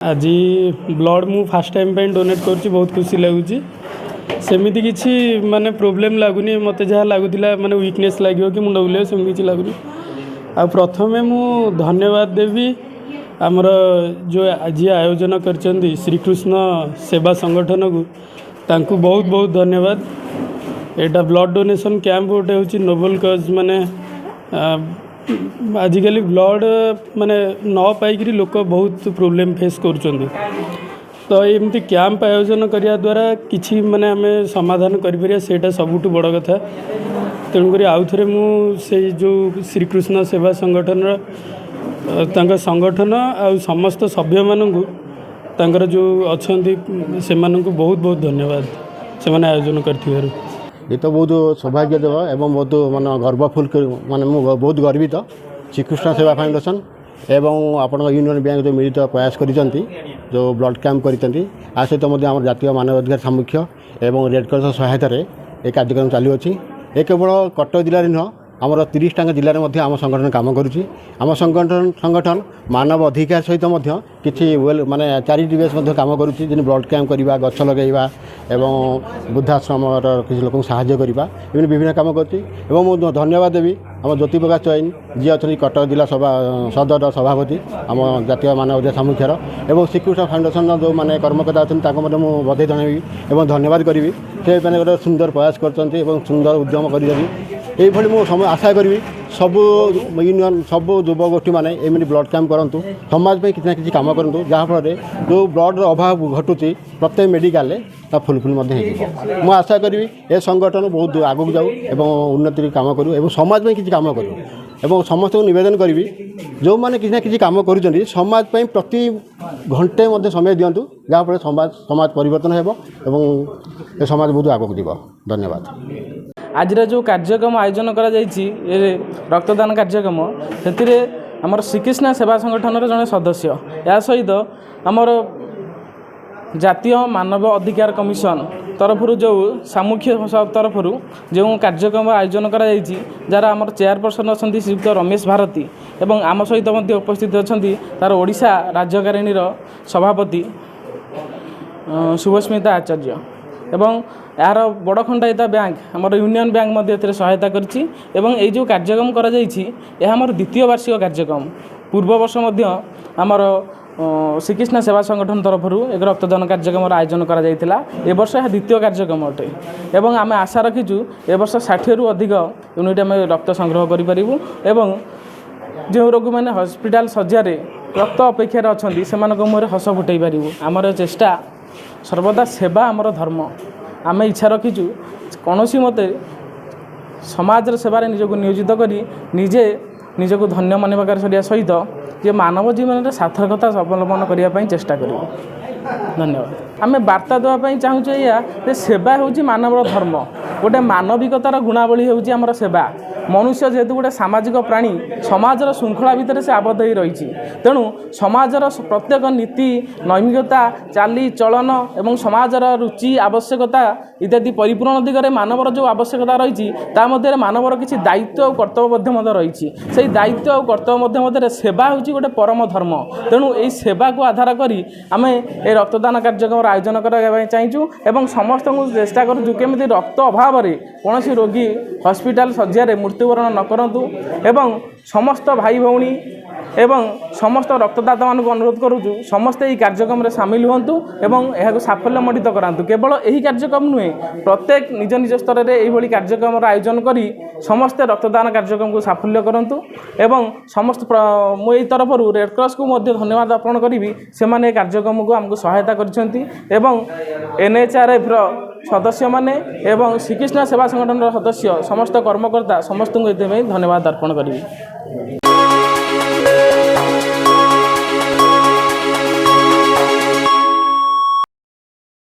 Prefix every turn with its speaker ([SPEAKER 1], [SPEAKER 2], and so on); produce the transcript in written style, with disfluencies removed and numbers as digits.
[SPEAKER 1] आज ब्लड मु fast time पे डोनेट कर बहुत खुशी लगुच सेमती किसी माने प्रोब्लेम लगुनि मत जहाँ लगुला माने वीकनेस लगे कि मुंड बुले सेमती किसी लगुनि। आ प्रथमे मु धन्यवाद देवी आमर जो आज आयोजन कर श्रीकृष्ण सेवा संगठन को तांकू बहुत बहुत धन्यवाद। एटा ब्लड डोनेशन कैंप गोटे हूँ नोबल कज माने आजिकल ब्लड माने न पाइक लोक बहुत प्रोब्लेम फेस कर तो एमती कैंप आयोजन करने द्वारा किसी माने आम समाधान करा सबुठ बड़ कथा। तेणुक आउ थे मुझे जो श्रीकृष्ण सेवा संगठन संगठन आ समस्त सभ्य मानू तांकर जो अच्छा से बहुत बहुत धन्यवाद से आयोजन कर।
[SPEAKER 2] ये तो बहुत सौभाग्य देव एवं बहुत मान गर्वफुल माने बहुत गर्वित श्रीकृष्ण सेवा फाउंडेशन एवं आपण यूनियन बैंक जो मिलित प्रयास करिसेंती जो ब्लड कैंप करिसेंती आ सहित आम जातीय मानवाधिकार सामुख्य एवं रेड क्रॉस सहायतार ये कार्यक्रम चालू अच्छी। ये केवल कटक जिले नुह आमर 30 टांग जिले में आम संगठन काम करुच्ची। आम संगठन मानव अधिकार सहित किसी वेल माने चैरिटी बेस काम करुच्ची जेन ब्लड कैंप करवा गछ लगेगा एवं वृद्धाश्रम किसी लोक साहाय्य करवा एवं विभिन्न काम कर। धन्यवाद देवी आम ज्योति प्रकाश चैन जी अच्छी कटक जिला सभा सदर सभापति आम जातीय मानव अधिकार सामुख्यर एवं श्रीकृष्ण फाउंडेशन जो मैंने कर्मकर्ता अच्छा बधाई जनइबी और धन्यवाद करी से गोटे सुंदर प्रयास कर सुंदर उद्यम कर आशा करी सबू यूनियन सबू युवगोष्ठी मैंने एमती ब्लड कैंप करूँ समाज में किसी ना कि कम करूँ जहाँफल जो ब्लड अभाव घटुची प्रत्येक मेडिकल फुलफिल मुझे आशा करी ए संगठन बहुत आगक जाऊ एवं उन्नति काम करूँ एवं समाज में किसी कम करूँ एवं समस्त को निवेदन करी जो मैंने किसी ना कि कम कर समाज प्रति घंटे समय दिंतु जहाँफल समाज परिवर्तन हो समाज बहुत आगक जीव। धन्यवाद।
[SPEAKER 3] आज जो कार्यक्रम आयोजन करा रक्तदान कार्यक्रम से आमर श्रीकृष्ण सेवा संगठन जड़े सदस्य या सहित आमर जातीय मानव अधिकार कमिशन तरफ जो सामुख्य तरफ जो कार्यक्रम आयोजन करा जार आमर चेयरपर्सन अच्छा श्रीयुक्त रमेश भारती एवं आम सहित उपस्थित अच्छा तार ओडिशा राज्यकारिणी सभापति शुभस्मिता आचार्य एवं यार बड़ खंडायिता बैंक आमर यूनियन बैंक मध्य सहायता करछि एवं ये जो कार्यक्रम करा यह आमर द्वितीय वार्षिक कार्यक्रम पूर्व वर्ष आमर श्रीकृष्ण सेवा संगठन तरफ एक रक्तदान कार्यक्रम आयोजन करा ए वर्ष यह द्वितीय कार्यक्रम अटे एवं आम आशा रखीचु ए वर्ष 60 रु अधिक यूनिट आम रक्त संग्रह करूँ एवं जो रोगी मैंने हॉस्पिटल शज्या रक्त अपेक्षार अच्छा से मुहर हस फुटई पारू। आमर चेष्टा सर्वदा सेवा आमर धर्म आम इच्छा रखीचु कौन मते समाज सेवार निजक नियोजित करी निजे निजक धन्य मानवा कार्य सहित जे मानव जीवन में सार्थकता अवलंबन करने चेष्टा करूँ। धन्यवाद। आम वार्ता देवाई चाहूँ या सेवा हूँ मानव धर्म गोटे मानविकतार गुणावली हूँ आमर सेवा। मनुष्य जेहेतु गोटे सामाजिक प्राणी समाजर श्रृंखला भितर से आबद्ध हो रही तेणु समाजर प्रत्येक नीति नैमिकता चाली चलन एवं समाजर रुचि आवश्यकता इत्यादि परिपूर्ण दिगरे मानवर जो आवश्यकता रही मध्य मानवर किसी दायित्व और कर्तव्य रही से दायित्व और कर्तव्य मध्य सेवा हूँ गोटे परम धर्म। तेणु यही सेवा को आधार करी आम ए रक्तदान कार्यक्रम आयोजन करने चाहूँ एवं समस्त को चेष्टा करूँ केमी रक्त अभाव कौन रोगी हॉस्पिटल शज्या मृत्युवरण न करंतु एवं समस्त भाई भौणी एवं समस्त रक्तदाता मान अनुरोध करूँ समस्ते यही कार्यक्रम में सामिल हुंतु एवं यह साफल्यमंडित करातु। केवल यही कार्यक्रम नुहे प्रत्येक निज निज स्तर में यही कार्यक्रम आयोजन करी समस्ते रक्तदान कार्यक्रम को साफल्य करंतु एवं समस्त मुझे तरफ रेड क्रॉस को धन्यवाद अर्पण करी से कार्यक्रम को आमको सहायता करछंती एवं NHRF सदस्य माने एवं श्रीकृष्ण सेवा संगठन सदस्य समस्त कर्मकर्ता समस्त को धन्यवाद अर्पण करी।